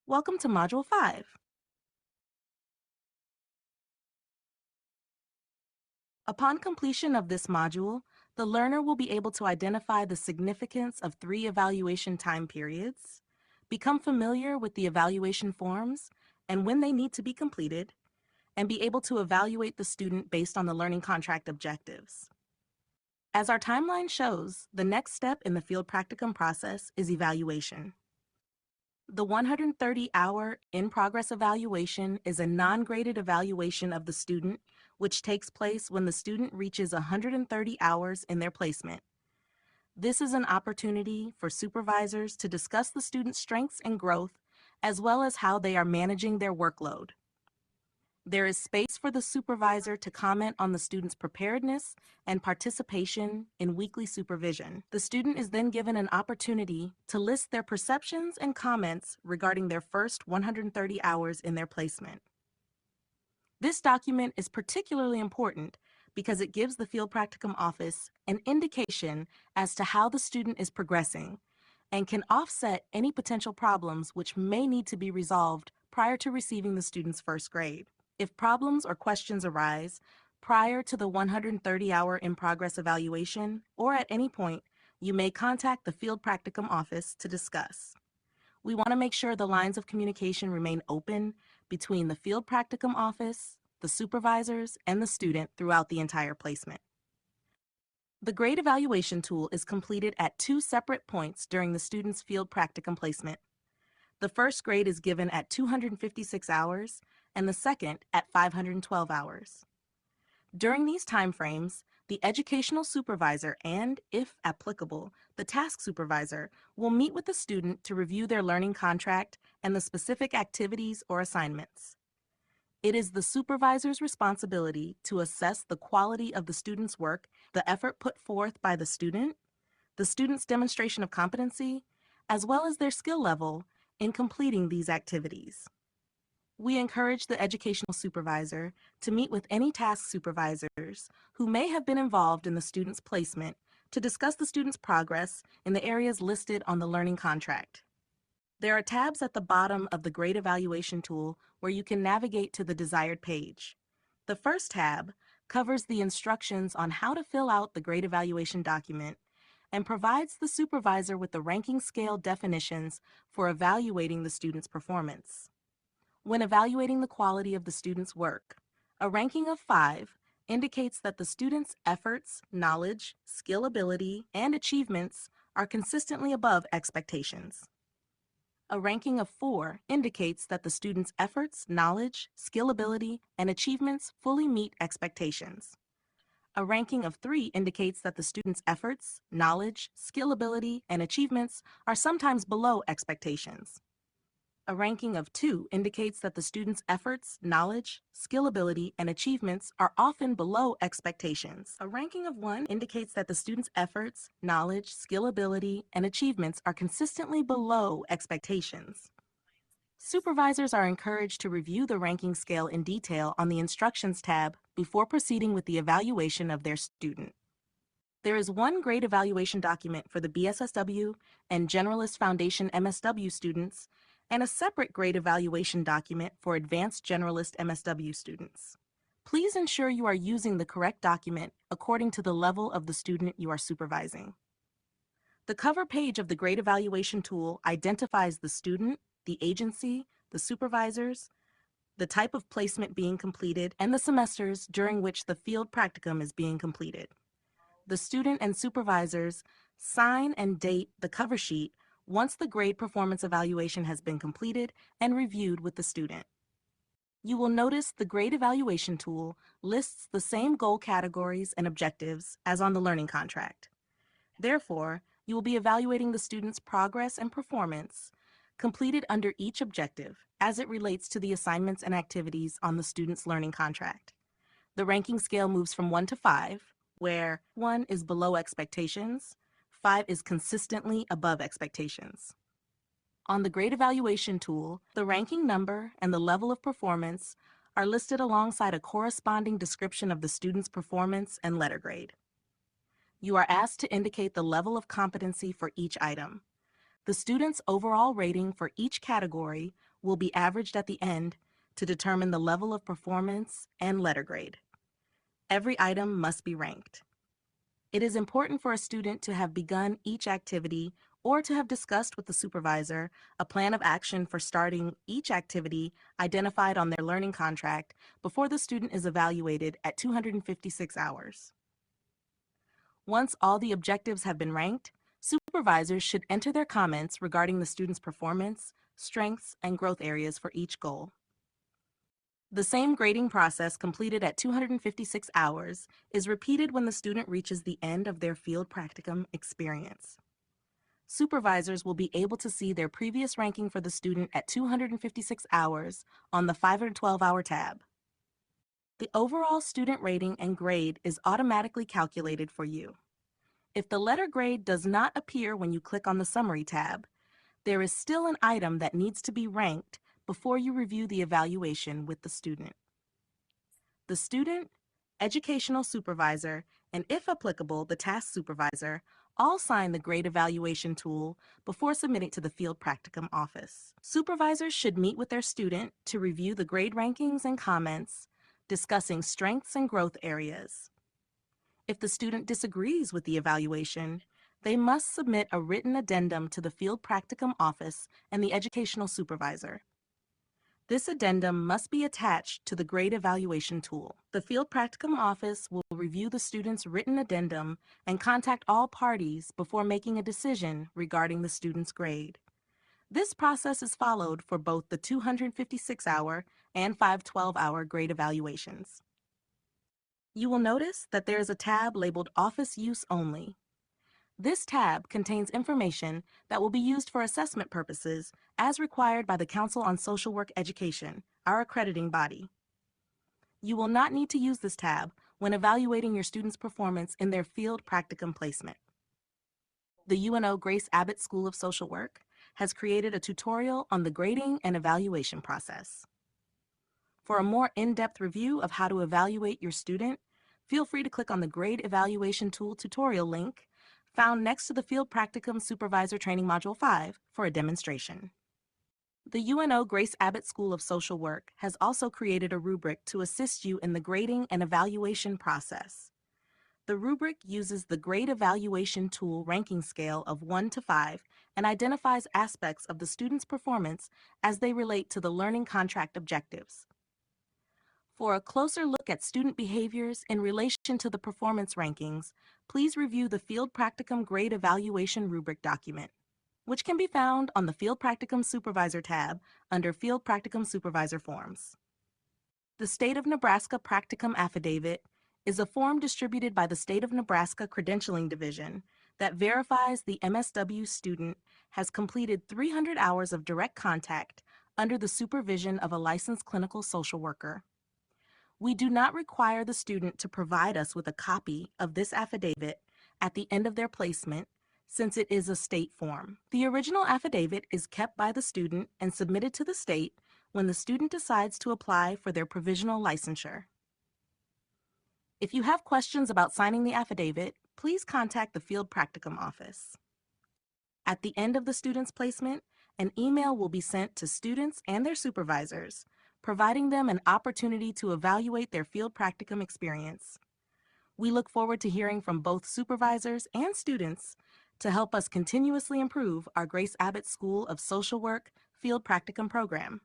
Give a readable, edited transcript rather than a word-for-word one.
Welcome to Module 5. Upon completion of this module, the learner will be able to identify the significance of 3 evaluation time periods, become familiar with the evaluation forms and when they need to be completed, and be able to evaluate the student based on the learning contract objectives. As our timeline shows, the next step in the field practicum process is evaluation. The 130-hour in-progress evaluation is a non-graded evaluation of the student, which takes place when the student reaches 130 hours in their placement. This is an opportunity for supervisors to discuss the student's strengths and growth, as well as how they are managing their workload. There is space for the supervisor to comment on the student's preparedness and participation in weekly supervision. The student is then given an opportunity to list their perceptions and comments regarding their first 130 hours in their placement. This document is particularly important because it gives the field practicum office an indication as to how the student is progressing and can offset any potential problems which may need to be resolved prior to receiving the student's first grade. If problems or questions arise prior to the 130-hour in-progress evaluation or at any point, you may contact the field practicum office to discuss. We want to make sure the lines of communication remain open between the field practicum office, the supervisors, and the student throughout the entire placement. The grade evaluation tool is completed at 2 separate points during the student's field practicum placement. The first grade is given at 256 hours and the second at 512 hours. During these timeframes, the educational supervisor and, if applicable, the task supervisor will meet with the student to review their learning contract and the specific activities or assignments. It is the supervisor's responsibility to assess the quality of the student's work, the effort put forth by the student's demonstration of competency, as well as their skill level in completing these activities. We encourage the educational supervisor to meet with any task supervisors who may have been involved in the student's placement to discuss the student's progress in the areas listed on the learning contract. There are tabs at the bottom of the grade evaluation tool where you can navigate to the desired page. The first tab covers the instructions on how to fill out the grade evaluation document and provides the supervisor with the ranking scale definitions for evaluating the student's performance. When evaluating the quality of the student's work, a ranking of 5 indicates that the student's efforts, knowledge, skill ability, and achievements are consistently above expectations. A ranking of 4 indicates that the student's efforts, knowledge, skill ability, and achievements fully meet expectations. A ranking of 3 indicates that the student's efforts, knowledge, skill ability, and achievements are sometimes below expectations. A ranking of 2 indicates that the student's efforts, knowledge, skill ability, and achievements are often below expectations. A ranking of 1 indicates that the student's efforts, knowledge, skill ability, and achievements are consistently below expectations. Supervisors are encouraged to review the ranking scale in detail on the Instructions tab before proceeding with the evaluation of their student. There is one grade evaluation document for the BSSW and Generalist Foundation MSW students, and a separate grade evaluation document for Advanced Generalist MSW students. Please ensure you are using the correct document according to the level of the student you are supervising. The cover page of the grade evaluation tool identifies the student, the agency, the supervisors, the type of placement being completed, and the semesters during which the field practicum is being completed. The student and supervisors sign and date the cover sheet once the grade performance evaluation has been completed and reviewed with the student. You will notice the grade evaluation tool lists the same goal categories and objectives as on the learning contract. Therefore, you will be evaluating the student's progress and performance completed under each objective as it relates to the assignments and activities on the student's learning contract. The ranking scale moves from 1 to 5, where 1 is below expectations, 5 is consistently above expectations. On the grade evaluation tool, the ranking number and the level of performance are listed alongside a corresponding description of the student's performance and letter grade. You are asked to indicate the level of competency for each item. The student's overall rating for each category will be averaged at the end to determine the level of performance and letter grade. Every item must be ranked. It is important for a student to have begun each activity or to have discussed with the supervisor a plan of action for starting each activity identified on their learning contract before the student is evaluated at 256 hours. Once all the objectives have been ranked, supervisors should enter their comments regarding the student's performance, strengths, and growth areas for each goal. The same grading process completed at 256 hours is repeated when the student reaches the end of their field practicum experience. Supervisors will be able to see their previous ranking for the student at 256 hours on the 512-hour tab. The overall student rating and grade is automatically calculated for you. If the letter grade does not appear when you click on the Summary tab, there is still an item that needs to be ranked before you review the evaluation with the student. The student, educational supervisor, and if applicable, the task supervisor, all sign the grade evaluation tool before submitting to the field practicum office. Supervisors should meet with their student to review the grade rankings and comments, discussing strengths and growth areas. If the student disagrees with the evaluation, they must submit a written addendum to the field practicum office and the educational supervisor. This addendum must be attached to the grade evaluation tool. The field practicum office will review the student's written addendum and contact all parties before making a decision regarding the student's grade. This process is followed for both the 256-hour and 512-hour grade evaluations. You will notice that there is a tab labeled Office Use Only. This tab contains information that will be used for assessment purposes as required by the Council on Social Work Education, our accrediting body. You will not need to use this tab when evaluating your students' performance in their field practicum placement. The UNO Grace Abbott School of Social Work has created a tutorial on the grading and evaluation process. For a more in-depth review of how to evaluate your student, feel free to click on the Grade Evaluation Tool tutorial link found next to the Field Practicum Supervisor Training Module 5 for a demonstration. The UNO Grace Abbott School of Social Work has also created a rubric to assist you in the grading and evaluation process. The rubric uses the Grade Evaluation Tool ranking scale of 1 to 5 and identifies aspects of the student's performance as they relate to the learning contract objectives. For a closer look at student behaviors in relation to the performance rankings, please review the Field Practicum Grade Evaluation Rubric document, which can be found on the Field Practicum Supervisor tab under Field Practicum Supervisor Forms. The State of Nebraska Practicum Affidavit is a form distributed by the State of Nebraska Credentialing Division that verifies the MSW student has completed 300 hours of direct contact under the supervision of a licensed clinical social worker. We do not require the student to provide us with a copy of this affidavit at the end of their placement, since it is a state form. The original affidavit is kept by the student and submitted to the state when the student decides to apply for their provisional licensure. If you have questions about signing the affidavit, please contact the Field Practicum office. At the end of the student's placement, an email will be sent to students and their supervisors, providing them an opportunity to evaluate their field practicum experience. We look forward to hearing from both supervisors and students to help us continuously improve our Grace Abbott School of Social Work Field Practicum program.